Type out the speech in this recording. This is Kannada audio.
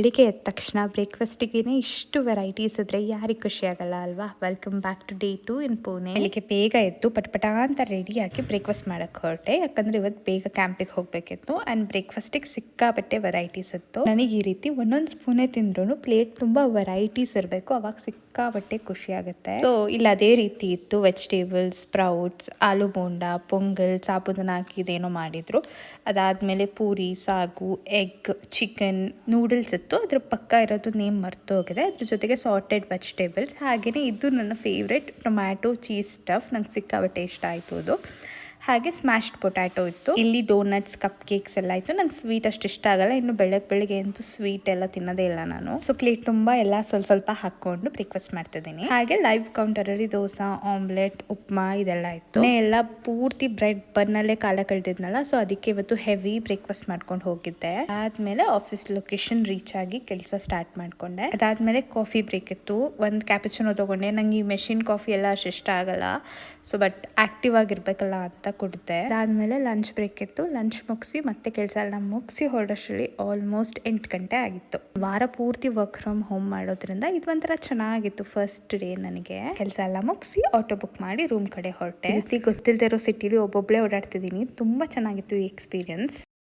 ಬೆಳಿಗ್ಗೆ ಎದ್ದ ತಕ್ಷಣ ಬ್ರೇಕ್ಫಾಸ್ಟಿಗೆ ಇಷ್ಟು ವೆರೈಟೀಸ್ ಇದ್ರೆ ಯಾರಿಗೆ ಖುಷಿ ಆಗಲ್ಲ ಅಲ್ವಾ. ವೆಲ್ಕಮ್ ಬ್ಯಾಕ್ ಟು ಡೇ 2 ಇನ್ ಪುಣೆ. ಬೆಳಿಗ್ಗೆ ಬೇಗ ಎದ್ದು ಪಟಪಟ ಅಂತ ರೆಡಿ ಆಗಿ ಬ್ರೇಕ್ಫಾಸ್ಟ್ ಮಾಡಕ್ಕೆ ಹೊರಟೆ, ಯಾಕಂದ್ರೆ ಇವತ್ತು ಬೇಗ ಕ್ಯಾಂಪಿಗೆ ಹೋಗ್ಬೇಕಿತ್ತು. ಅಂಡ್ ಬ್ರೇಕ್ಫಾಸ್ಟಿಗೆ ಸಿಕ್ಕಾಪಟ್ಟೆ ವೆರೈಟೀಸ್ ಇತ್ತು. ನನಗೆ ಈ ರೀತಿ ಒಂದೊಂದು ಸ್ಪೂನೇ ತಿಂದ್ರು ಪ್ಲೇಟ್ ತುಂಬಾ ವೆರೈಟೀಸ್ ಇರಬೇಕು, ಅವಾಗ ಸಿಕ್ಕಾಪಟ್ಟೆ ಖುಷಿ ಆಗುತ್ತೆ. ಸೊ ಇಲ್ಲಿ ಅದೇ ರೀತಿ ಇತ್ತು, ವೆಜಿಟೇಬಲ್ಸ್, ಸ್ಪ್ರೌಟ್ಸ್, ಆಲೂ ಬೋಂಡಾ, ಪೊಂಗಲ್, ಸಾಬೂದನ್ನ ಹಾಕಿ ಇದೇನೋ ಮಾಡಿದ್ರು. ಅದಾದ್ಮೇಲೆ ಪೂರಿ, ಸಾಗು, ಎಗ್, ಚಿಕನ್, ನೂಡಲ್ಸ್ ಇತ್ತು. ಅದ್ರ ಪಕ್ಕ ಇರೋದು ನೇಮ್ ಮರ್ತು ಹೋಗಿದೆ. ಅದ್ರ ಜೊತೆಗೆ ಸಾರ್ಟೆಡ್ ವೆಜಿಟೇಬಲ್ಸ್, ಹಾಗೆಯೇ ಇದು ನನ್ನ ಫೇವ್ರೆಟ್ ಟೊಮ್ಯಾಟೊ ಚೀಸ್ ಸ್ಟಫ್. ನಂಗೆ ಸಿಕ್ಕಾಪಟ್ಟೆ ಇಷ್ಟ ಆಯಿತು ಅದು. ಹಾಗೆ ಸ್ಮ್ಯಾಶ್ಡ್ ಪೊಟ್ಯಾಟೊ ಇತ್ತು. ಇಲ್ಲಿ ಡೋನಟ್ಸ್, ಕಪ್ ಕೇಕ್ಸ್ ಎಲ್ಲ ಇತ್ತು. ನಂಗೆ ಸ್ವೀಟ್ ಅಷ್ಟು ಇಷ್ಟ ಆಗಲ್ಲ, ಇನ್ನು ಬೆಳಗ್ಗೆ ಅಂತೂ ಸ್ವೀಟ್ ಎಲ್ಲ ತಿನ್ನೋದೇ ಇಲ್ಲ ನಾನು. ಸೊ ಪ್ಲೇಟ್ ತುಂಬ ಎಲ್ಲ ಸ್ವಲ್ಪ ಹಾಕೊಂಡು ಬ್ರೇಕ್ಫಾಸ್ಟ್ ಮಾಡ್ತಿದ್ದೀನಿ. ಹಾಗೆ ಲೈವ್ ಕೌಂಟರಲ್ಲಿ ದೋಸೆ, ಆಮ್ಲೆಟ್, ಉಪ್ಮಾ ಇದೆಲ್ಲ ಇತ್ತು. ಎಲ್ಲ ಪೂರ್ತಿ ಬ್ರೆಡ್ ಬನ್ನಲ್ಲೇ ಕಾಲ ಕಳೆದಿದ್ನಲ್ಲ, ಸೊ ಅದಕ್ಕೆ ಇವತ್ತು ಹೆವಿ ಬ್ರೇಕ್ಫಾಸ್ಟ್ ಮಾಡ್ಕೊಂಡು ಹೋಗಿದ್ದೆ. ಆದ್ಮೇಲೆ ಆಫೀಸ್ ಲೊಕೇಶನ್ ರೀಚ್ ಆಗಿ ಕೆಲಸ ಸ್ಟಾರ್ಟ್ ಮಾಡ್ಕೊಂಡೆ. ಅದಾದ್ಮೇಲೆ ಕಾಫಿ ಬ್ರೇಕ್ ಇತ್ತು. ಒಂದು ಕ್ಯಾಪುಚಿನೋ ತಗೊಂಡೆ. ನಂಗೆ ಈ ಮೆಷಿನ್ ಕಾಫಿ ಎಲ್ಲ ಅಷ್ಟು ಇಷ್ಟ ಆಗಲ್ಲ, ಸೊ ಬಟ್ ಆಕ್ಟಿವ್ ಆಗಿರ್ಬೇಕಲ್ಲ ಅಂತ ಕುಡಿದೆ. ಅದಾದ್ಮೇಲೆ ಲಂಚ್ ಬ್ರೇಕ್ ಇತ್ತು. ಲಂಚ್ ಮುಗಿಸಿ ಮತ್ತೆ ಕೆಲಸ ಎಲ್ಲ ಮುಗಿಸಿ ಹೊರಡೋಷ್ಟರಲ್ಲಿ ಆಲ್ಮೋಸ್ಟ್ 8 ಗಂಟೆ ಆಗಿತ್ತು. ವಾರ ಪೂರ್ತಿ ವರ್ಕ್ ಫ್ರಮ್ ಹೋಮ್ ಮಾಡೋದ್ರಿಂದ ಇದು ಒಂಥರ ಚೆನ್ನಾಗಿತ್ತು. ಫಸ್ಟ್ ಡೇ ನನಗೆ ಕೆಲಸ ಎಲ್ಲ ಮುಗಿಸಿ ಆಟೋ ಬುಕ್ ಮಾಡಿ ರೂಮ್ ಕಡೆ ಹೊರಟೆ. ಗೊತ್ತಿಲ್ಲದೆ ಇರೋ ಸಿಟಿಲಿ ಒಬ್ಬೊಬ್ಳೆ ಓಡಾಡ್ತಿದ್ದೀನಿ. ತುಂಬಾ ಚೆನ್ನಾಗಿತ್ತು ಈ ಎಕ್ಸ್ಪೀರಿಯನ್ಸ್.